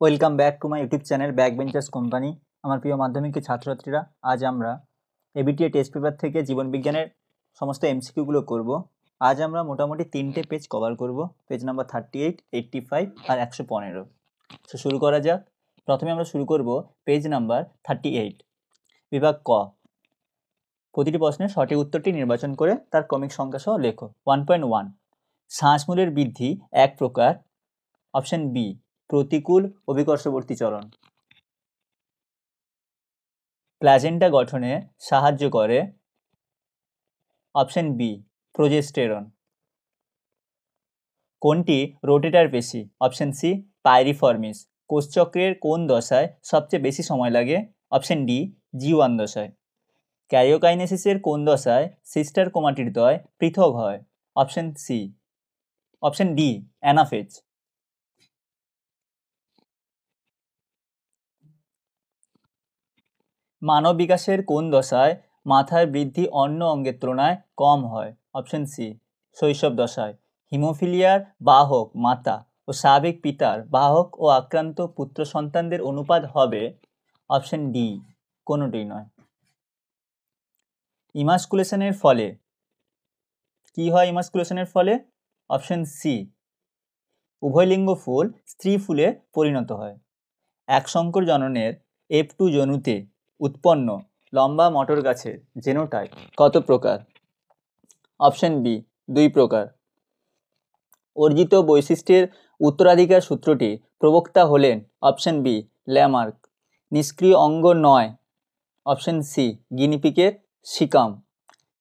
Welcome back to my YouTube channel back benchers company. আমার প্রিয় মাধ্যমিকের ছাত্রছাত্রীরা, আজ আমরা এবিটিএ টেস্ট পেপার থেকে জীবনবিজ্ঞানের সমস্ত এমসিকিউগুলো করব। আজ আমরা মোটামুটি 3টে পেজ কভার করব, পেজ নাম্বার 38, 85 আর 115। তো শুরু করা যাক। প্রথমে আমরা শুরু করব পেজ নাম্বার 38, বিভাগ ক। প্রতিটি প্রশ্নের সঠিক উত্তরটি নির্বাচন করে তার ক্রমিক সংখ্যা সহ লেখো। 1.1, শ্বাসমূলের বৃদ্ধি এক প্রকার। অপশন বি, প্রতিকূল অভিকর্ষবর্তী চলন। প্লাজেন্টা গঠনে সাহায্য করে। Option B, progesterone. কোনটি রোটেটার পেশি? Option C, piriformis. কোষচক্রের কোন দশায় সবচেয়ে বেশি সময় লাগে? অপশন ডি, G1 দশায়। ক্যারিওকাইনেসিসের কোন দশায় সিস্টার ক্রোমাটিডদ্বয় পৃথক হয়? Option C, option D, anaphase. মানব বিকাশের কোন দশায় মাথার বৃদ্ধি অন্য অঙ্গের তুলনায় কম হয়? অপশন সি, শৈশব দশায়। হিমোফিলিয়ার বাহক মাতা ও স্বাভাবিক পিতার বাহক ও আক্রান্ত পুত্র সন্তানদের অনুপাত হবে? অপশন ডি, কোনোটিই নয়। ইমাস্কুলেশনের ফলে কি হয়? ইমাস্কুলেশনের ফলে অপশন সি, উভয়লিঙ্গ ফুল স্ত্রী ফুলে পরিণত হয়। একশঙ্কর জননের F2 জনুতে উৎপন্ন লম্বা মটর গাছের জেনোটাইপ কত প্রকার? অপশন বি, 2 প্রকার। অর্জিত বৈশিষ্ট্যের উত্তরাধিকার সূত্রটি প্রবক্তা হলেন? Option B, Lamarck. নিষ্ক্রিয় অঙ্গ নয়? অপশন সি, গিনিপিকের সিকাম।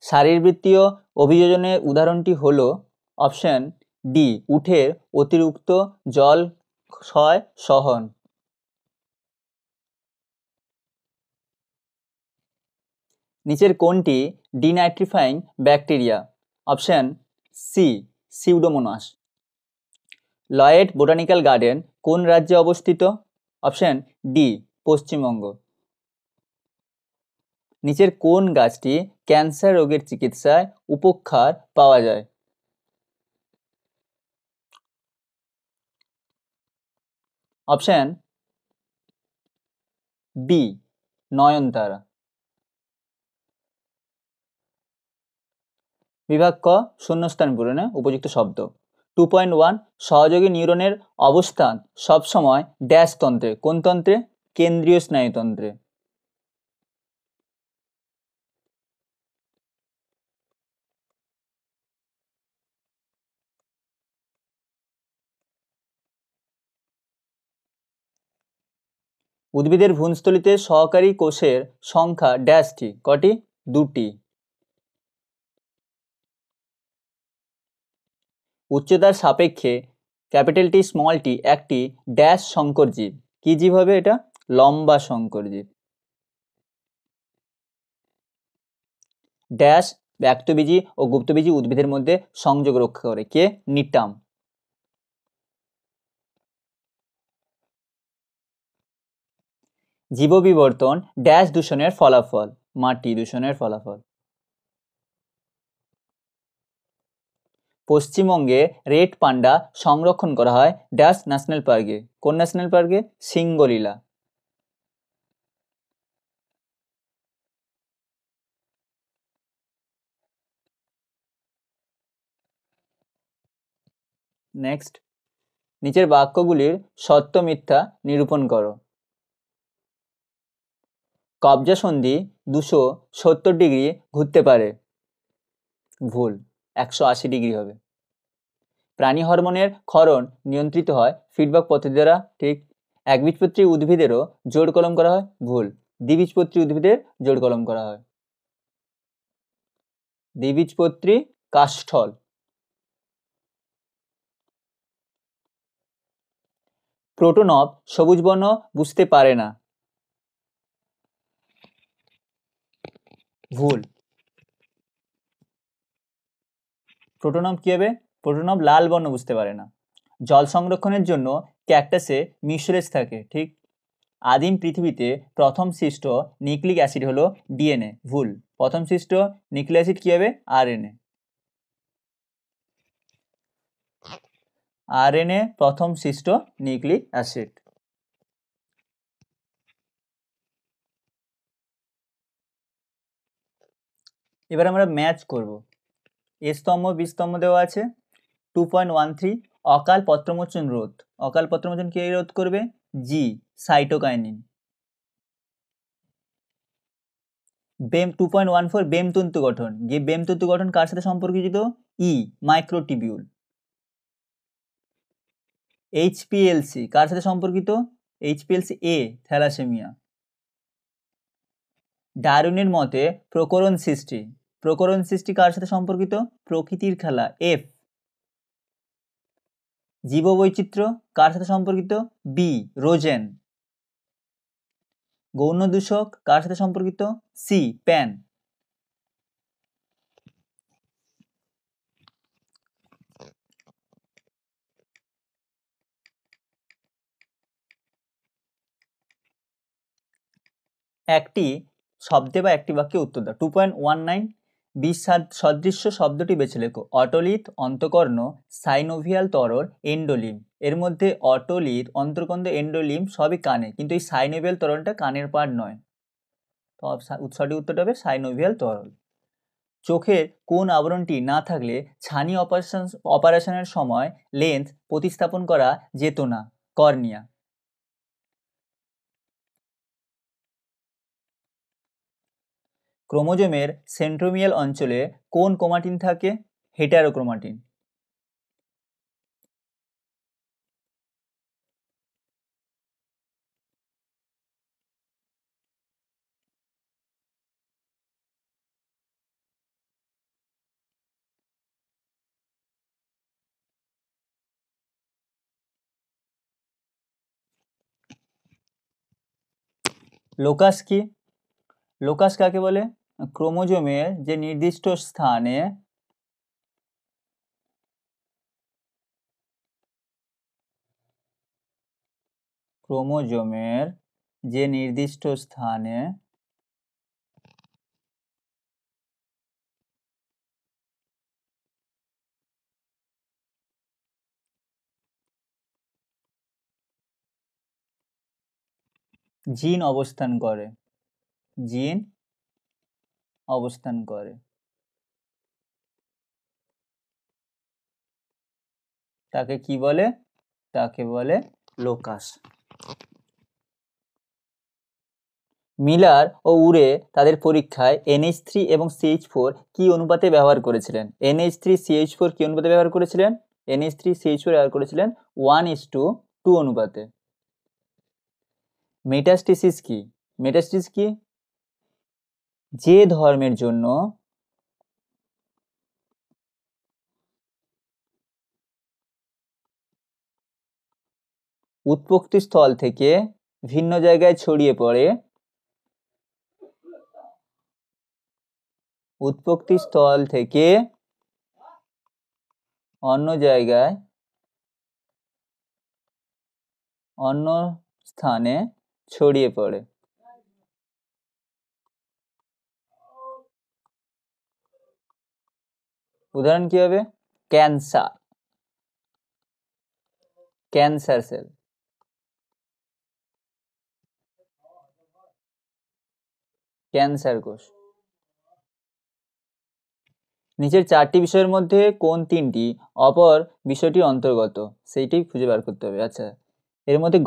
শারীরবৃত্তীয় অভিযোজনের উদাহরণটি হল? অপশন ডি, উটের অতিরিক্ত জল ক্ষয় সহন। নিচের কোনটি denitrifying bacteria? Option C, Pseudomonas. Lloyd Botanical Garden কোন রাজ্যে অবস্থিত? Option D, Paschimbanga. নিচের কোন গাছটি ক্যান্সার রোগের চিকিৎসায় উপকার পাওয়া যায়? অপশন বি, নয়নতারা। বিভাগ ক, শূন্যস্থান পূরণে উপযুক্ত শব্দ। 2.1, সহযোগী নিউরনের অবস্থান সবসময় ড্যাশ তন্ত্রে। কোন তন্ত্রে? কেন্দ্রীয় স্নায়ুতন্ত্রে। উদ্ভিদের ভ্রূণস্থলিতে সহকারী কোষের সংখ্যা ড্যাশটি কটি? 2টি। উচ্চতার সাপেক্ষে ক্যাপিটাল টি স্মল টি একটি ড্যাশ সংকর জীব। কি জীব হবে এটা? লম্বা সংকর জীব। ড্যাশ ব্যক্তবীজী ও গুপ্তবীজী উদ্ভিদের মধ্যে সংযোগ রক্ষা করে। কে? নিটাম। জীববিবর্তন ড্যাশ দূষণের ফলাফল? মাটি দূষণের ফলাফল। পশ্চিমবঙ্গে রেড পান্ডা সংরক্ষণ করা হয় ড্যাশ ন্যাশনাল পার্কে। কোন ন্যাশনাল পার্কে? সিঙ্গলীলা। নেক্সট, নিচের বাক্যগুলির সত্য মিথ্যা নিরূপণ করো। কবজা সন্ধি 270 ডিগ্রি ঘুরতে পারে। ভুল, 180 ডিগ্রি হবে। প্রাণী হরমোনের ক্ষরণ নিয়ন্ত্রিত হয় ফিডব্যাক পদ্ধতি দ্বারা। ঠিক। একবীজপত্রী উদ্ভিদেরও জোড় কলম করা হয়। ভুল, দ্বিবীজপত্রী উদ্ভিদের জোড় কলম করা হয়। দ্বিবীজপত্রী কাষ্ঠল। প্রোটোনভ সবুজ বর্ণ বুঝতে পারে না। ভুল, প্রোটোনভ কি হবে? প্রোটোনভ লাল বর্ণ বুঝতে পারে না। জল সংরক্ষণের জন্য ক্যাকটাসে মিউসিলেজ থাকে। ঠিক। আদিম পৃথিবীতে প্রথম সৃষ্ট নিউক্লিক অ্যাসিড হলো ডিএনএ। ভুল, প্রথম সৃষ্ট নিউক্লিক অ্যাসিড কি হবে? আরএনএ। আরএনএ প্রথম সৃষ্ট নিউক্লিক অ্যাসিড। এবার আমরা ম্যাচ করব। এ স্তম্ভ বি স্তম্ভ দেওয়া আছে। 2.13 অকাল পত্রমোচন রোধ। অকাল পত্রমোচন কে রোধ করবে? জি, সাইটোকাইনিন। বেম 2.14 বেম তন্তু গঠন। যে বেম তন্তু গঠন কার সাথে সম্পর্কিত? ই, মাইক্রোটিবিউল। এইচপিএলসি কার সাথে সম্পর্কিত? এইচপিএলসি এ, থ্যালাসেমিয়া। ডারউইনের মতে প্রকরণ সৃষ্টি। প্রকরণ সৃষ্টি কার সাথে সম্পর্কিত? প্রকৃতির খেলা, এফ। জীববৈচিত্র্য কার সাথে সম্পর্কিত? বি, রোজেন। গৌণ দূষক কার সাথে সম্পর্কিত? C, PAN. একটি শব্দে বা একটি বাক্যে উত্তর দাও। 2.19 সদৃশ্য শব্দটি বেছে লেখো। অটোলিথ, অন্তকর্ণ, সাইনোভিয়াল তরল, এন্ডোলিম। এর মধ্যে অটোলিথ, অন্তর্কন্দ, এন্ডোলিম সবই কানে, কিন্তু এই সাইনোভিয়াল তরলটা কানের পার্ট নয়। তো সঠিক উত্তরটা হবে সাইনোভিয়াল তরল। চোখের কোন আবরণটি না থাকলে ছানি অপারেশনের সময় লেন্স প্রতিস্থাপন করা যেত না? কর্নিয়া। ক্রোমোজোমের সেন্ট্রোমিয়াল অঞ্চলে কোন ক্রোমাটিন থাকে? হেটারোক্রোমাটিন। লোকাস কি? লোকাস কাকে বলে? ক্রোমোজোমের যে নির্দিষ্ট স্থানে জিন অবস্থান করে তাকে কি বলে? তাকে বলে লোকাস। মিলার ও উরে তাদের পরীক্ষায় NH3 এবং CH4 কি অনুপাতে ব্যবহার করেছিলেন? NH3 CH4 কি অনুপাতে ব্যবহার করেছিলেন? NH3 CH4 ব্যবহার করেছিলেন 1:2 অনুপাতে। মেটাস্টেসিস কি? মেটাস্টেসিস কি? যে ধর্মের জন্য উৎপত্তি স্থল থেকে ভিন্ন জায়গায় ছড়িয়ে পড়ে, উৎপত্তি স্থল থেকে অন্য জায়গায়, অন্য স্থানে ছড়িয়ে পড়ে। উদাহরণ কি হবে? Cancer, cancer cell. ক্যান্সার কোষ। নিচের চারটি বিষয়ের মধ্যে কোন তিনটি অপর বিষয়টির অন্তর্গত? সেইটাই খুঁজে বার করতে হবে। আচ্ছা, এর মধ্যে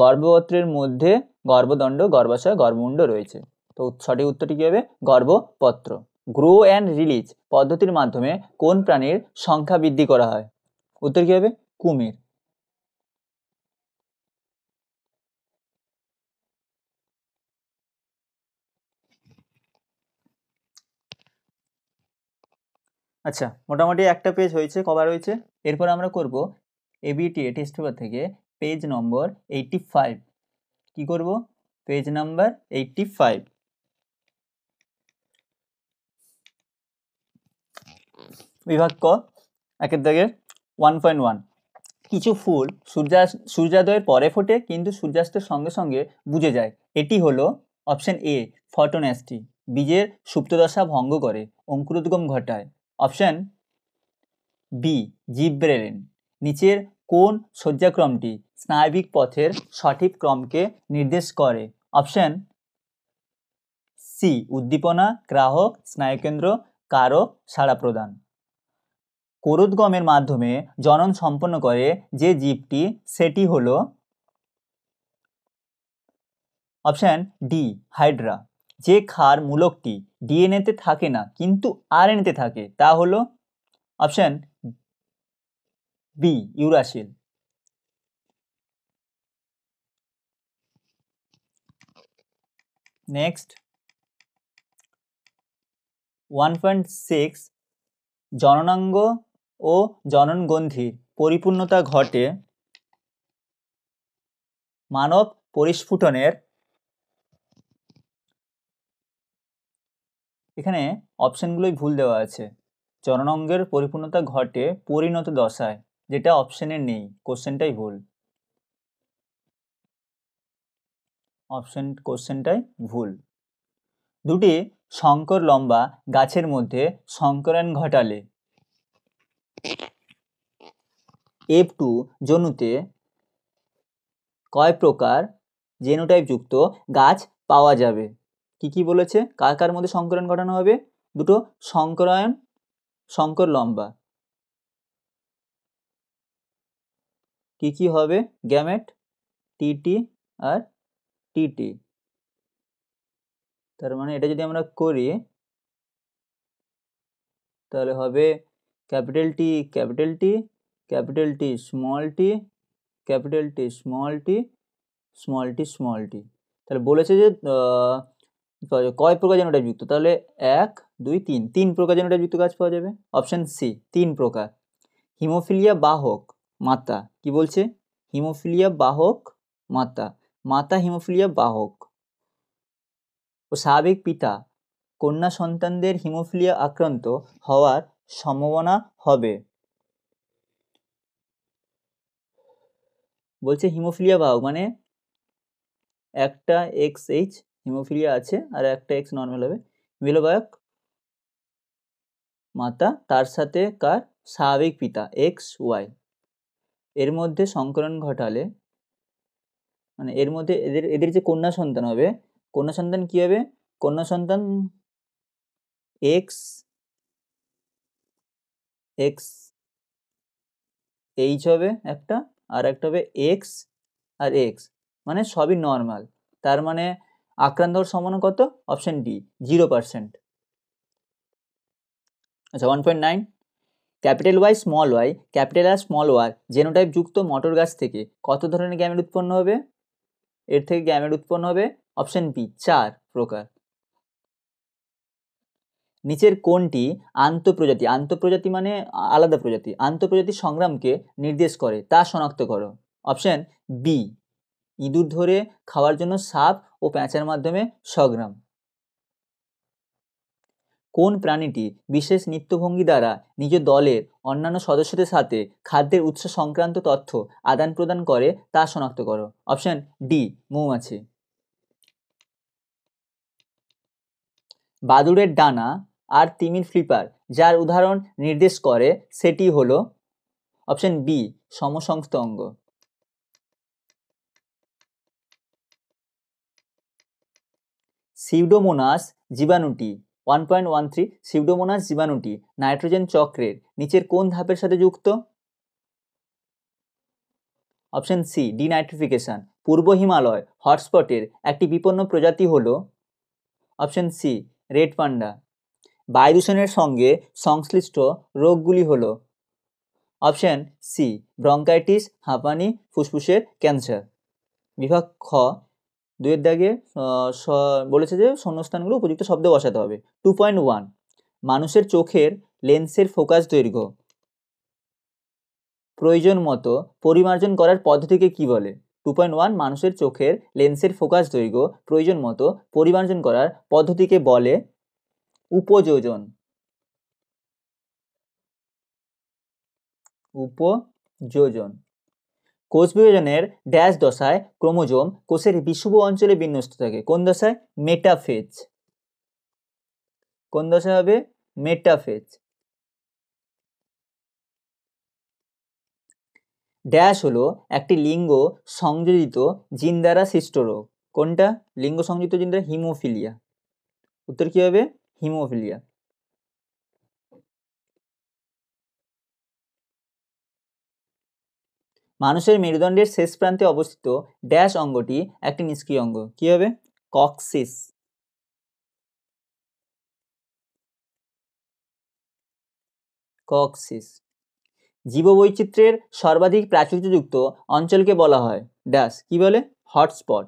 গর্ভপত্রের মধ্যে গর্ভদণ্ড, গর্ভাশয়, গর্ভমুণ্ড রয়েছে। তো সঠিক উত্তরটি কি হবে? গর্ভপত্র। গ্রো অ্যান্ড রিলিজ পদ্ধতির মাধ্যমে কোন প্রাণীর সংখ্যা বৃদ্ধি করা হয়? উত্তর কি হবে? কুমির। আচ্ছা, মোটামুটি একটা পেজ হয়েছে, কভার হয়েছে। এরপর আমরা করব এবিটিএ টেস্ট পেপার থেকে পেজ নম্বর 85। কি করব? Page number 85। বিভাগ ক, একের দাগের 1.1। কিছু ফুল সূর্যোদয়ের পরে ফোটে, কিন্তু সূর্যাস্তের সঙ্গে সঙ্গে বুঝে যায়। এটি হলো অপশন এ, ফটোন্যাস্টি, বীজের সুপ্তদশা ভঙ্গ করে অঙ্কুরোদ্গম ঘটায়। Option B, gibberellin. নিচের কোন সজ্জাক্রমটি স্নায়বিক পথের সঠিক ক্রমকে নির্দেশ করে? অপশন সি উদ্দীপনা, গ্রাহক, স্নায়ুকেন্দ্র, কারক, সাড়া প্রদান। কোরোদগমের মাধ্যমে জনন সম্পন্ন করে যে জীবটি সেটি হলো অপশন ডি হাইড্রা। যে ক্ষার মূলকটি ডিএনএতে থাকে না কিন্তু আরএনএতে থাকে তা হলো অপশন বি ইউরাসিল। নেক্সট 1.6 জননাঙ্গ ও জননগ্রন্থির পরিপূর্ণতা ঘটে মানব পরিস্ফুটনের, এখানে অপশনগুলোই ভুল দেওয়া আছে। জননাঙ্গের পরিপূর্ণতা ঘটে পরিণত দশায়, যেটা অপশনে নেই, কোশ্চেনটাই ভুল, কোশ্চেনটাই ভুল। দুটি শঙ্কর লম্বা গাছের মধ্যে সংকরণ ঘটালে F2 জনুতে কয় প্রকার জেনোটাইপ যুক্ত গাছ পাওয়া যাবে? কি কি বলেছে? কার কার মধ্যে সংকরণ ঘটানো হবে? দুটো শঙ্কর লম্বা। কি কি হবে? গ্যামেট টিটি আর টিটি। তার মানে এটা যদি আমরা করি তাহলে হবে capital T capital T, capital T small T, capital T small T, small T small T. তাহলে বলেছে যে কয় প্রকার জেনোটাইপ যুক্ত, তাহলে 1 2 3 3 প্রকার জেনোটাইপ যুক্ত গাছ পাওয়া যাবে। অপশন সি 3 প্রকার। হিমোফিলিয়া বাহক মাতা, কি বলছে? হিমোফিলিয়া বাহক মাতা, মাতা হিমোফিলিয়া বাহক ও স্বাভাবিক পিতা কন্যা সন্তানদের হিমোফিলিয়া আক্রান্ত হওয়ার সম্ভাবনা হবে। বলছে হিমোফিলিয়া বাহক মানে একটা XH হিমোফিলিয়া আছে আর একটা X নর্মাল হবে। হিমোফিলিয়া বাহক মাতা, তার সাথে কার? স্বাভাবিক পিতা XY। এর মধ্যে সংকরণ ঘটালে মানে এর মধ্যে এদের যে কন্যা সন্তান হবে, কন্যা সন্তান কি হবে? কন্যা সন্তান XH হবে একটা, আর একটা হবে X আর X, মানে সবই নর্মাল। তার মানে আক্রান্ত হওয়ার সম্ভাবনা কত? Option D 0%। আচ্ছা 1.9 capital Y small Y capital R small Y genotype যুক্ত মটর গাছ থেকে কত ধরনের গ্যামেট উৎপন্ন হবে? এর থেকে গ্যামেট উৎপন্ন হবে অপশন বি 4 প্রকার। নিচের কোনটি আন্তঃপ্রজাতি, আন্তঃপ্রজাতি মানে আলাদা প্রজাতি, আন্তঃপ্রজাতি সংগ্রামকে নির্দেশ করে তা শনাক্ত করো। অপশন বি ইঁদুর ধরে খাওয়ার জন্য সাপ ও প্যাঁচার মাধ্যমে সংগ্রাম। কোন প্রাণীটি বিশেষ নৃত্যভঙ্গি দ্বারা নিজ দলের অন্যান্য সদস্যদের সাথে খাদ্যের উৎস সংক্রান্ত তথ্য আদান প্রদান করে তা শনাক্ত করো। অপশন ডি মৌমাছি। বাদুড়ের ডানা আর তিমির ফ্লিপার যার উদাহরণ নির্দেশ করে সেটি হলো অপশন বি সমসংস্থ অঙ্গ। সিউডোমোনাস জীবাণুটি 1.13 সিউডোমোনাস জীবাণুটি নাইট্রোজেন চক্রের নিচের কোন ধাপের সাথে যুক্ত? Option C denitrification. পূর্ব হিমালয় হটস্পটের একটি বিপন্ন প্রজাতি হলো অপশন সি রেড পান্ডা। বায়ু দূষণের সঙ্গে সংশ্লিষ্ট রোগগুলি হলো অপশন সি ব্রঙ্কাইটিস, হাঁপানি, ফুসফুসের ক্যান্সার। বিভাগ খ 2 দাগে বলেছে যে শূন্যস্থানগুলো উপযুক্ত শব্দ বসাতে হবে। 2.1 মানুষের চোখের লেন্সের ফোকাস দৈর্ঘ্য প্রয়োজন মতো পরিমার্জন করার পদ্ধতিকে কি বলে? 2.1 মানুষের চোখের লেন্সের ফোকাস দৈর্ঘ্য প্রয়োজন মতো পরিমার্জন করার পদ্ধতিকে বলে উপযোজন। উপযোজন। কোষ বিভাজনের ড্যাশ দশায় ক্রোমোজোম কোষের বিষুব অঞ্চলে বিন্যস্ত থাকে? কোন দশায়? মেটাফেজ। কোন দশায় হবে? মেটাফেজ। ড্যাশ হলো একটি লিঙ্গ সংযোজিত জিন দ্বারা সৃষ্ট রোগ। কোনটা? লিঙ্গ সংযোজিত জিন দ্বারা হিমোফিলিয়া। উত্তর কি হবে? হিমোফিলিয়া। মানুষের মেরুদণ্ডের শেষ প্রান্তে অবস্থিত ড্যাশ অঙ্গটি একটি নিষ্ক্রিয় অঙ্গ, কি হবে? কক্সিস। কক্সিস। জীববৈচিত্র্যের সর্বাধিক প্রাচুর্যযুক্ত অঞ্চলকে বলা হয় ড্যাশ, কি বলে? হটস্পট।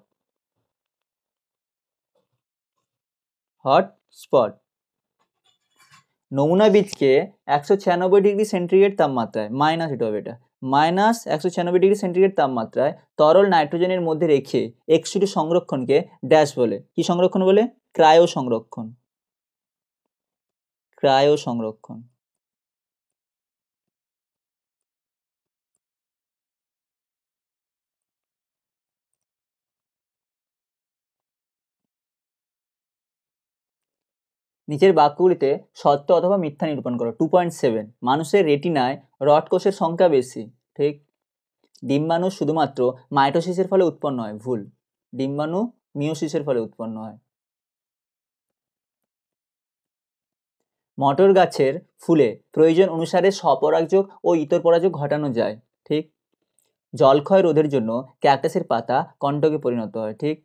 হটস্পট। নমুনা বীজকে 196 ডিগ্রি সেন্টিগ্রেড তাপমাত্রায়, মাইনাস এটা হবে, এটা মাইনাস 196 ডিগ্রি সেন্টিগ্রেড তাপমাত্রায় তরল নাইট্রোজেনের মধ্যে রেখে এক্সট্রুড সংরক্ষণকে ড্যাশ বলে, কি সংরক্ষণ বলে? ক্রায়ো সংরক্ষণ। ক্রায়ো সংরক্ষণ। নিচের বাক্যগুলিতে সত্য অথবা মিথ্যা নিরূপণ করো। 2.7 মানুষের রেটিনায় রড কোষের সংখ্যা বেশি, ঠিক। ডিম্বাণু শুধুমাত্র মাইটোসিসের ফলে উৎপন্ন হয়, ভুল। ডিম্বাণু মিওসিসের ফলে উৎপন্ন হয়। মটর গাছের ফুলে প্রয়োজন অনুসারে স্বপরাগযোগ ও ইতর পরাগযোগ ঘটানো যায়, ঠিক। জলক্ষয় রোধের জন্য ক্যাকটাসের পাতা কণ্টকে পরিণত হয়, ঠিক।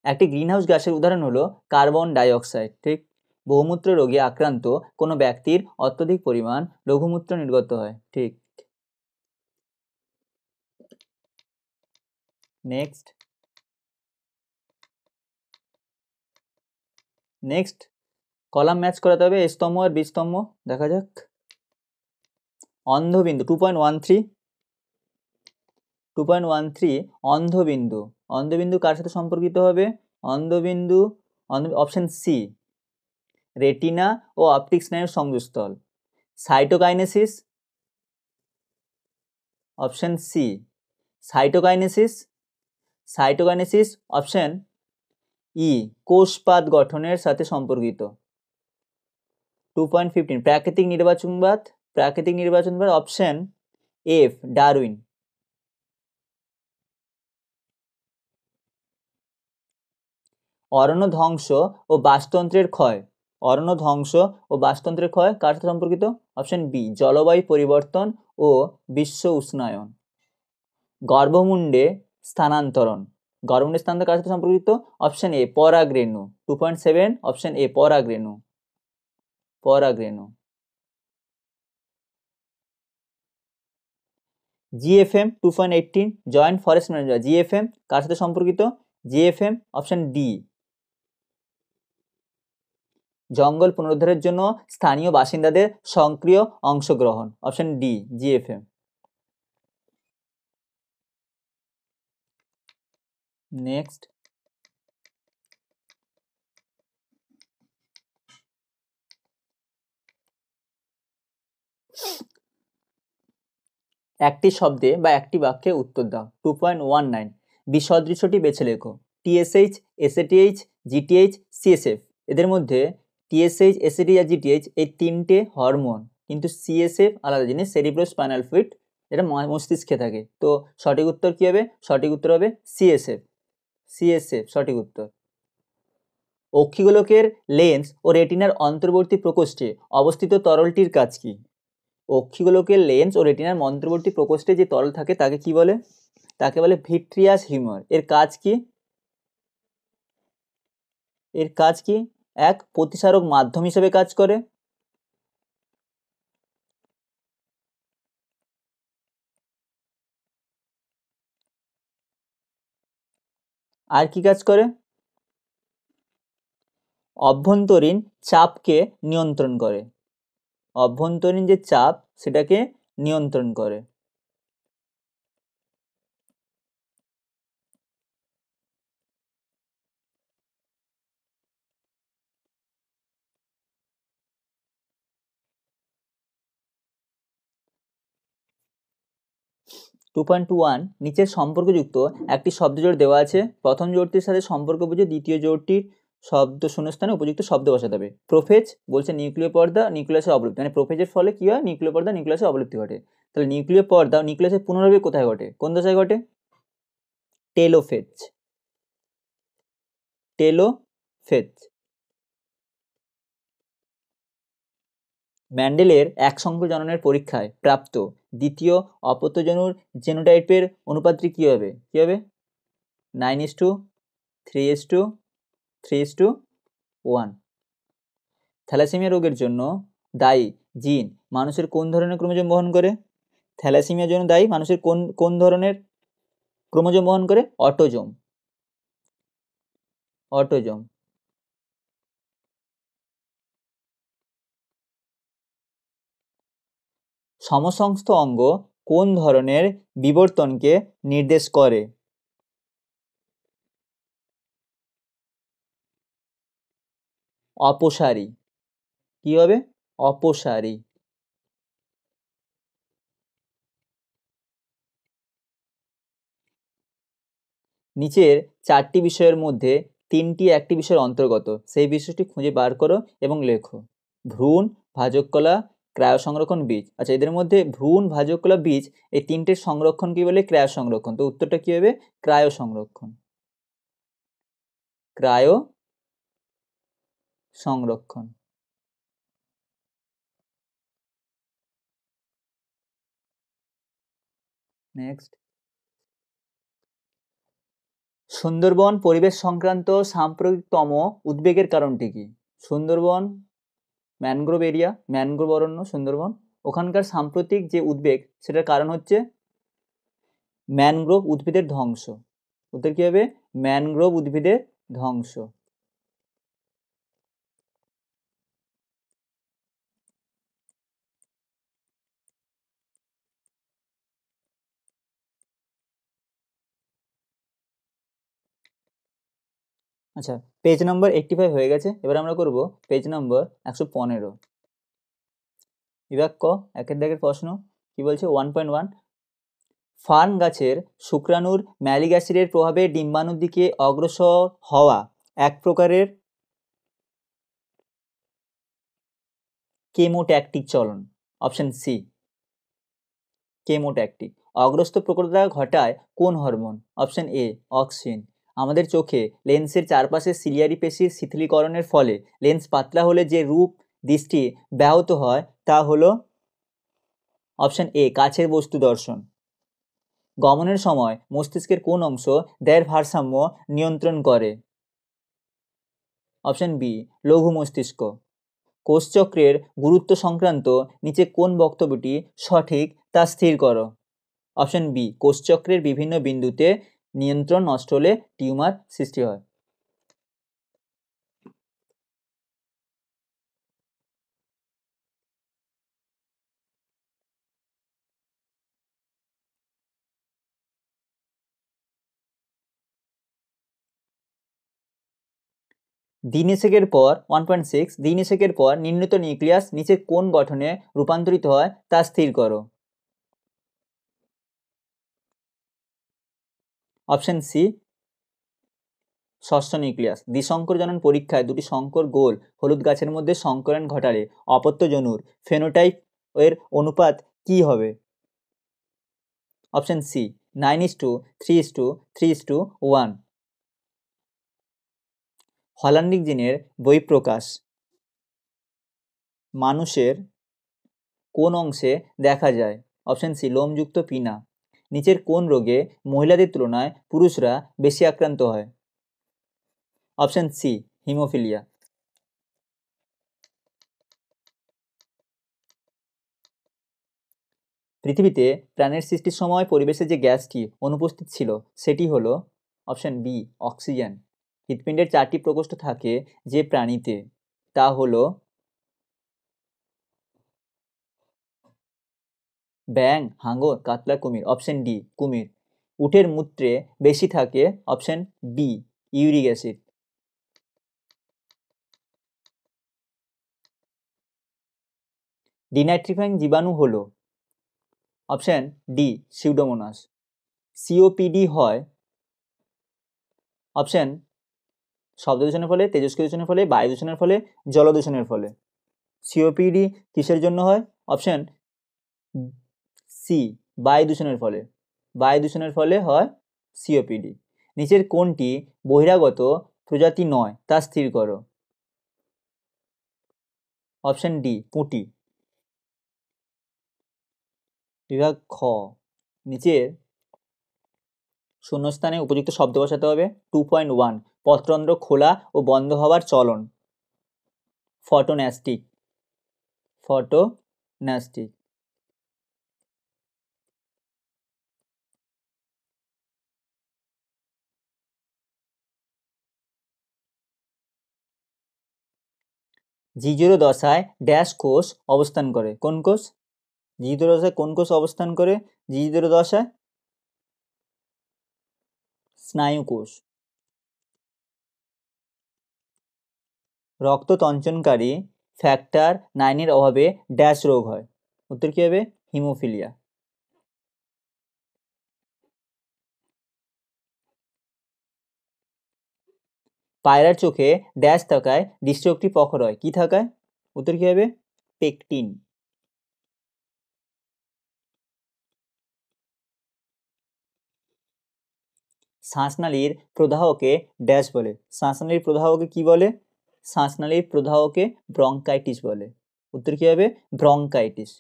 একটি গ্রিনহাউস গ্যাসের উদাহরণ হলো কার্বন ডাই অক্সাইড, ঠিক। বহুমূত্র রোগে আক্রান্ত কোনো ব্যক্তির অত্যধিক পরিমাণ লঘুমূত্র নির্গত হয়, ঠিক। নেক্সট নেক্সট কলাম ম্যাচ করাতে হবে, এ স্তম্ভ আর বি স্তম্ভ। দেখা যাক। অন্ধবিন্দু 2.13 অন্ধবিন্দু। অন্ধবিন্দু কার সাথে সম্পর্কিত হবে? অন্ধবিন্দু অপশন সি, রেটিনা ও অপটিক স্নায়ুর সংযোগস্থল। Cytokinesis, option C, cytokinesis. Cytokinesis option E, কোষপাত গঠনের সাথে সম্পর্কিত। 2.15 প্রাকৃতিক নির্বাচনবাদ। প্রাকৃতিক নির্বাচনবাদ অপশন এফ, ডারউইন। অরণ্য ধ্বংস ও বাস্তুতন্ত্রের ক্ষয়। অরণ্য ধ্বংস ও বাস্তুতন্ত্রের ক্ষয় কার সাথে সম্পর্কিত? অপশন বি, জলবায়ু পরিবর্তন ও বিশ্ব উষ্ণায়ন। গর্ভমুণ্ডে স্থানান্তরণ। গর্ভমুণ্ডে স্থানান্তর কার সাথে সম্পর্কিত? অপশন এ, পরাগরেণু। 2.7 অপশন এ, পরাগরেণু। পরাগরেণু। জিএফএম 2.18 জয়েন্ট ফরেস্ট ম্যানেজার। জিএফএম কার সাথে সম্পর্কিত? জিএফএম অপশন ডি, জঙ্গল পুনরুদ্ধারের জন্য স্থানীয় বাসিন্দাদের সক্রিয় অংশগ্রহণ। Option D, GFM. নেক্সট। একটি শব্দে বা একটি বাক্যে উত্তর দাও। 2.19 বিসদৃশ্যটি বেছে লেখো। TSH, SATH, GTH, CSF. এদের মধ্যে টিএসএইচ, এসএটিএইচ আর জিটিএইচ এই তিনটে হরমোন, কিন্তু সিএসএফ আলাদা জিনিস, সেরিব্রোস্পাইনাল ফ্লুইড, এটা মস্তিষ্কে থাকে। তো সঠিক উত্তর কি হবে? সঠিক উত্তর হবে সিএসএফ। সিএসএফ সঠিক উত্তর। অক্ষিগোলকের লেন্স ও রেটিনার অন্তর্বর্তী প্রকোষ্ঠে অবস্থিত তরলটির কাজ কি? অক্ষিগোলকের লেন্স ও রেটিনার মন্ত্রবর্তী প্রকোষ্ঠে যে তরল থাকে তাকে কি বলে? তাকে বলে ভিট্রিয়াস হিউমার। এর কাজ কি? এর কাজ কি? এক, প্রতিসারক মাধ্যম হিসেবে কাজ করে। আর কি কাজ করে? অভ্যন্তরীণ চাপকে নিয়ন্ত্রণ করে। অভ্যন্তরীণ যে চাপ সেটাকে নিয়ন্ত্রণ করে। টু 2.21 নিচের সম্পর্কযুক্ত একটি শব্দজোড় দেওয়া আছে। প্রথম জোড়টির সাথে সম্পর্ক বুঝে দ্বিতীয় জোড়টির শব্দ শূন্যস্থানে উপযুক্ত শব্দ বসাতে হবে। প্রোফেজ বলছে নিউক্লিয় পর্দা নিউক্লিয়াসের অবলুপ্তি, মানে প্রোফেজের ফলে কি হয়? নিউক্লিয় পর্দা নিউক্লিয়াসের অবলুপ্তি ঘটে। তাহলে নিউক্লিয় পর্দা নিউক্লিয়াসের পুনরাবৃত্তি কোথায় ঘটে? কোন দশায় ঘটে? টেলোফেজ। টেলোফেজ। ম্যান্ডেলের এক সংখ্যক জননের পরীক্ষায় প্রাপ্ত দ্বিতীয় অপত্যজনুর জেনোটাইপের অনুপাতটি কী হবে? 9:3:3:1। থ্যালাসেমিয়া রোগের জন্য দায়ী জিন মানুষের কোন ধরনের ক্রোমোজোম বহন করে? থ্যালাসেমিয়ার জন্য দায়ী মানুষের কোন ধরনের ক্রোমোজোম বহন করে? অটোজোম। সমসংস্থ অঙ্গ কোন ধরনের বিবর্তনকে নির্দেশ করে? অপসারী। কি হবে? অপসারী। নিচের 4টি বিষয়ের মধ্যে 3টি একটি বিষয়ের অন্তর্গত, সেই বিষয়টি খুঁজে বার করো এবং লেখো। ভ্রূণ, ভাজক-কলা, ক্রায়ো সংরক্ষণ, বীজ। আচ্ছা, এদের মধ্যে ভ্রূণ, ভাজক-কলা, বীজ এই 3টের সংরক্ষণ কি বলে? ক্রায়ো সংরক্ষণ। তো উত্তরটা কি হবে? ক্রায়ো সংরক্ষণ। ক্রায়ো সংরক্ষণ। নেক্সট, সুন্দরবন পরিবেশ সংক্রান্ত সাম্প্রতিকতম উদ্বেগের কারণটি কি? সুন্দরবন ম্যানগ্রোভ এরিয়া, ম্যানগ্রোভ অরণ্য সুন্দরবন, ওখানকার সাম্প্রতিক যে উদ্বেগ সেটার কারণ হচ্ছে ম্যানগ্রোভ উদ্ভিদের ধ্বংস। ওদের কি হবে? ম্যানগ্রোভ উদ্ভিদের ধ্বংস। আচ্ছা, পেজ নম্বর 85 হয়ে গেছে। এবার আমরা করব পেজ নম্বর 115। বিভাগ ক, একের দাগের প্রশ্ন কি বলছে? 1.1, ফার্ন গাছের শুক্রাণুর ম্যালিক অ্যাসিডের প্রভাবে ডিম্বাণুর দিকে অগ্রসর হওয়া এক প্রকারের কেমোট্যাকটিক চলন। Option C, chemotactic. অগ্রস্ত প্রকটতা ঘটায় কোন হরমোন? Option A, auxin. আমাদের চোখে লেন্সের চারপাশে সিলিয়ারি পেশির শিথিলীকরণের ফলে লেন্স পাতলা হলে যে রূপ দৃষ্টি ব্যাহত হয় তা হলো অপশন এ, কাছের বস্তু দর্শন। গমনের সময় মস্তিষ্কের কোন অংশ দেহের ভারসাম্য নিয়ন্ত্রণ করে? অপশন বি, লঘু মস্তিষ্ক। কোষচক্রের গুরুত্ব সংক্রান্ত নিচে কোন বক্তব্যটি সঠিক তা স্থির করো? অপশন বি, কোষচক্রের বিভিন্ন বিন্দুতে নিয়ন্ত্রণ নষ্ট হলে টিউমার সৃষ্টি হয়। দিনেশেকের পর 1.6, দিনেশেকের পর নির্ণীত নিউক্লিয়াস নিচে কোন গঠনে রূপান্তরিত হয় তা স্থির করো? অপশন সি, ষষ্ঠ নিউক্লিয়াস। দ্বিসংকর জনন পরীক্ষায় দুটি সংকর গোল হলুদ গাছের মধ্যে সংকরণ ঘটালে অপত্যজনুর ফেনোটাইপ এর অনুপাত কি হবে? Option C, 9:3:3:1। হল্যান্ডিক জিনের বহিঃপ্রকাশ মানুষের কোন অংশে দেখা যায়? অপশন সি, লোমযুক্ত পিনা। নিচের কোন রোগে মহিলাদের তুলনায় পুরুষরা বেশি আক্রান্ত হয়? Option C, haemophilia. পৃথিবীতে প্রাণের সৃষ্টির সময় পরিবেশে যে গ্যাসটি অনুপস্থিত ছিল সেটি হলো অপশন বি, অক্সিজেন। হৃৎপিণ্ডের 4টি প্রকোষ্ঠ থাকে যে প্রাণীতে, তা হলো ব্যাং, হাঙর, কাতলা, কুমির। অপশন ডি, কুমির। উটের মূত্রে বেশি থাকে option B, uric acid. Denitrifying জীবাণু হলো অপশন ডি, সিউডোমোনাস। সিওপিডি হয় অপশন শব্দ দূষণের ফলে, তেজস্ক্রিয় দূষণের ফলে, বায়ু দূষণের ফলে, জল দূষণের ফলে। সিওপিডি কিসের জন্য হয়? অপশন সি, বায়ু দূষণের ফলে। বায়ু দূষণের ফলে হয় সিওপিডি। নিচের কোনটি বহিরাগত প্রজাতি নয় তা স্থির করো? অপশন ডি, পুঁটি। বিভাগ খ, নিচের শূন্যস্থানে উপযুক্ত শব্দ বসাতে হবে। 2.1 পত্রন্ধ্র খোলা ও বন্ধ হওয়ার চলন। Photonastic, photonastic. জিজোর দশায় ড্যাশ কোষ অবস্থান করে। কোন কোষ? জিজোর দশায় কোন কোষ অবস্থান করে? জিজোর দশায় স্নায়ু কোষ। রক্ত তঞ্চনকারী ফ্যাক্টর 9 অভাবে ড্যাশ রোগ হয়। উত্তর কি হবে? হিমোফিলিয়া। পায়রার চোখে ড্যাশ থাকায় দৃষ্টিশক্তি প্রখর হয়। কি থাকায়? উত্তর কি হবে? পেকটিন। শ্বাসনালীর প্রদাহকে ড্যাশ বলে। শ্বাসনালীর প্রদাহকে কি বলে? শ্বাসনালীর প্রদাহকে ব্রঙ্কাইটিস বলে। উত্তর কি হবে? ব্রঙ্কাইটিস।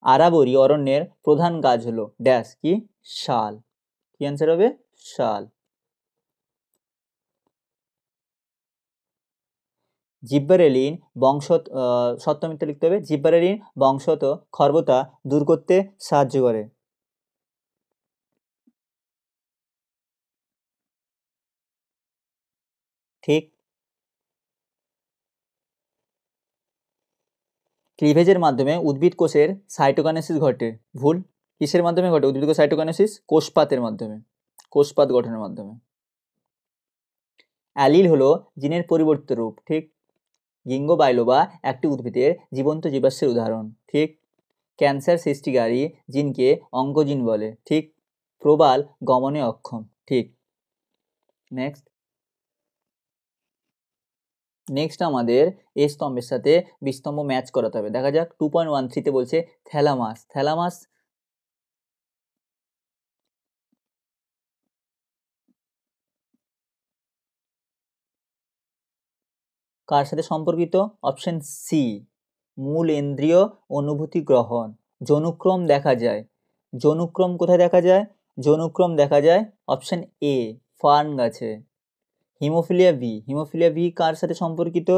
আরাবরী অরণ্যের প্রধান গাছ হলো ড্যাশ। কি? শাল। কি অ্যান্সার হবে? শাল। জিব্বারেলিন বংশত সত্য মিথ্যা লিখতে হবে। জিব্বারেলিন বংশত খর্বতা দূর করতে সাহায্য করে। ঠিক। ক্লিভেজের মাধ্যমে উদ্ভিদ কোষের সাইটোকাইনেসিস ঘটে। ভুল। কিসের মাধ্যমে ঘটে উদ্ভিদ কোষ সাইটোকাইনেসিস? কোষপাতের মাধ্যমে, কোষপাত গঠনের মাধ্যমে। অ্যালিল হলো জিনের পরিবর্তিত রূপ। ঠিক। গিঙ্গো বাইলোবা একটি উদ্ভিদের জীবন্ত জীবাশ্মের উদাহরণ। ঠিক। ক্যান্সার সৃষ্টিকারী জিনকে অঙ্কোজিন বলে। ঠিক। প্রবাল গমনে অক্ষম। ঠিক। নেক্সট আমাদের এ স্তম্ভের সাথে বি স্তম্ভ ম্যাচ করাতে হবে। দেখা যাক 2.13 বলছে থ্যালামাস। থ্যালামাস কার সাথে সম্পর্কিত? অপশন সি, মূল ইন্দ্রিয় অনুভূতি গ্রহণ। যৌনুক্রম দেখা যায়। যৌনুক্রম কোথায় দেখা যায়? যৌনুক্রম দেখা যায় অপশন এ, ফার্ন গাছে। হিমোফিলিয়া বি, হিমোফিলিয়া বি কার সাথে সম্পর্কিত?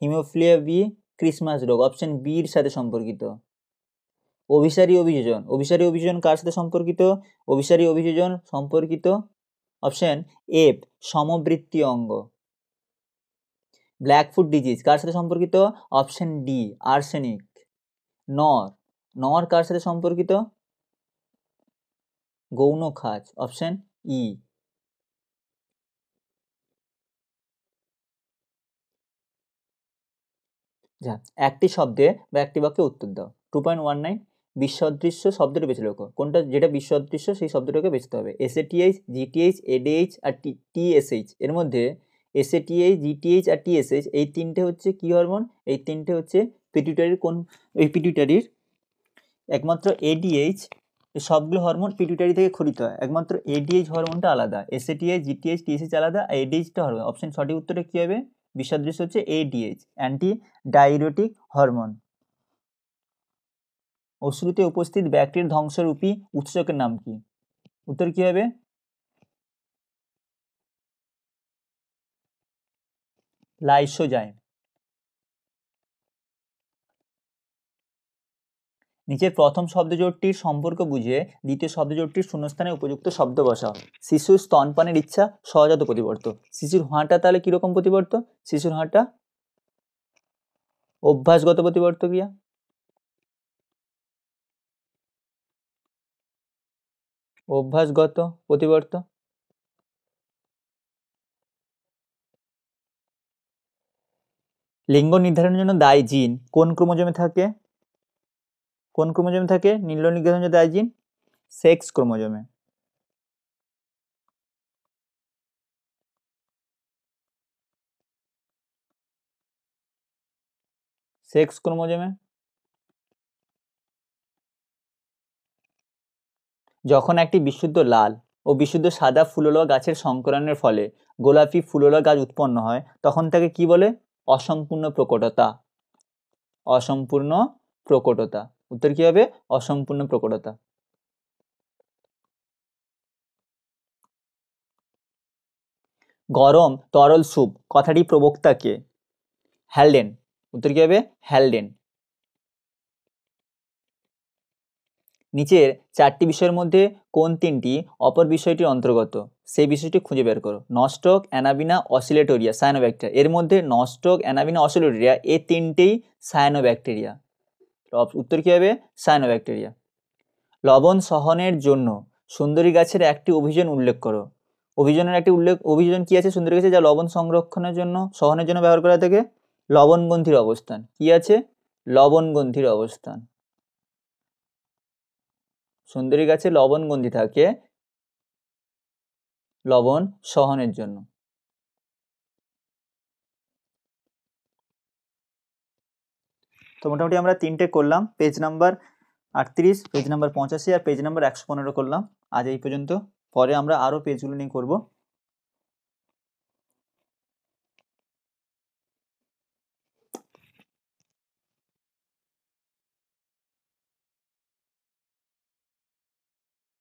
হিমোফিলিয়া বি ক্রিসমাস রোগ। অপশন বির সাথে সম্পর্কিত। অভিসারী অভিযোজন, অভিসারী অভিযোজন কার সাথে সম্পর্কিত? অভিসারী অভিযোজন সম্পর্কিত অপশন এফ, সমবৃত্তীয় অঙ্গ। ব্ল্যাকফুট ডিজিজ কার সাথে সম্পর্কিত? Option D, arsenic. নর, নর কার সাথে সম্পর্কিত? গৌণ খাজ। Option E. যা একটি শব্দে বা একটি বাক্যে উত্তর দাও। 2.19 বিসদৃশ্য শব্দটা বেছে লেখো। কোনটা যেটা বিসদৃশ্য সেই শব্দটাকে বেছতে হবে। এসএটিএইচ, জিটিএইচ, এডিএইচ আর টিএসএইচ। এর মধ্যে এসএটিএইচ, জিটিএইচ আর টিএসএইচ এই তিনটে হচ্ছে কি হরমোন? এই তিনটে হচ্ছে পিটুইটারির কোন? এই পিটুইটারির একমাত্র এডিএইচ, সবগুলো হরমোন পিটুইটারি থেকে খরিত হয়। একমাত্র এডিএইচ হরমোনটা আলাদা। এসএটিএইচ, জিটিএইচ, টিএসএইচ আলাদা, এডিএইচটা হরমোন। অপশন সঠিক উত্তরটা কি হবে? বিসদৃশ্য হচ্ছে এডিএইচ, অ্যান্টি ডাইউরেটিক হরমোন। অশ্রুতে উপস্থিত ব্যাকটেরিয়ার ধ্বংসরূপী উৎসেচকের নাম কি? উত্তর কি হবে? লাইসোজাইম। নিচের প্রথম শব্দজোটটির সম্পর্ক বুঝে দ্বিতীয় শব্দজোটটির শূন্যস্থানে উপযুক্ত শব্দ বসাও। শিশুর স্তনপানের ইচ্ছা সহজাত প্রতিবর্ত। শিশুর হাঁটা তাহলে কিরকম প্রতিবর্ত? শিশুর হাঁটা অভ্যাসগত প্রতিবর্ত ক্রিয়া। অভ্যাসগত প্রতিবর্ত। লিঙ্গ নির্ধারণের জন্য দায়ী জিন কোন ক্রোমোজোমে থাকে? কোন ক্রোমোজোমে থাকে লিঙ্গ নির্ধারণের জন্য দায়ী জিন? সেক্স ক্রোমোজোমে। সেক্স ক্রোমোজোমে। যখন একটি বিশুদ্ধ লাল ও বিশুদ্ধ সাদা ফুলওয়া গাছের সংকরণের ফলে গোলাপি ফুলওয়া গাছ উৎপন্ন হয় তখন তাকে কি বলে? অসম্পূর্ণ প্রকটতা, অসম্পূর্ণ প্রকটতা। উত্তর কি হবে? অসম্পূর্ণ প্রকটতা। গরম তরল স্যুপ কথাটি প্রবক্তা কে? হ্যালডেন। উত্তর কি হবে? হ্যালডেন। নিচের চারটি বিষয়ের মধ্যে কোন তিনটি অপর বিষয়টির অন্তর্গত? সেই বিষয়টি খুঁজে বের করো। নস্টক, অ্যানাবিনা, অসিলেটোরিয়া, সায়ানোব্যাকটেরিয়া। এর মধ্যে নস্টক, অ্যানাবিনা, অসিলেটোরিয়া এই তিনটেই সায়ানোব্যাকটেরিয়া। উত্তর কি হবে? সায়ানোব্যাকটেরিয়া। লবণ সহনের জন্য সুন্দরী গাছের একটি অভিযোজন উল্লেখ করো। অভিযোজন কি আছে সুন্দরী গাছে যা লবণ সংরক্ষণের জন্য, সহনের জন্য ব্যবহার করা থাকে? লবণগ্রন্থির অবস্থান। কি আছে? লবণগ্রন্থির অবস্থান। সুন্দরী গাছে লবণগ্রন্থি থাকে লবণ সহনের জন্য। তো মোটামুটি আমরা তিনটে করলাম, পেজ নাম্বার 38, পেজ নাম্বার 85 আর পেজ নাম্বার 115 করলাম। আজ এই পর্যন্ত, পরে আমরা আরও পেজগুলো নিয়ে করব।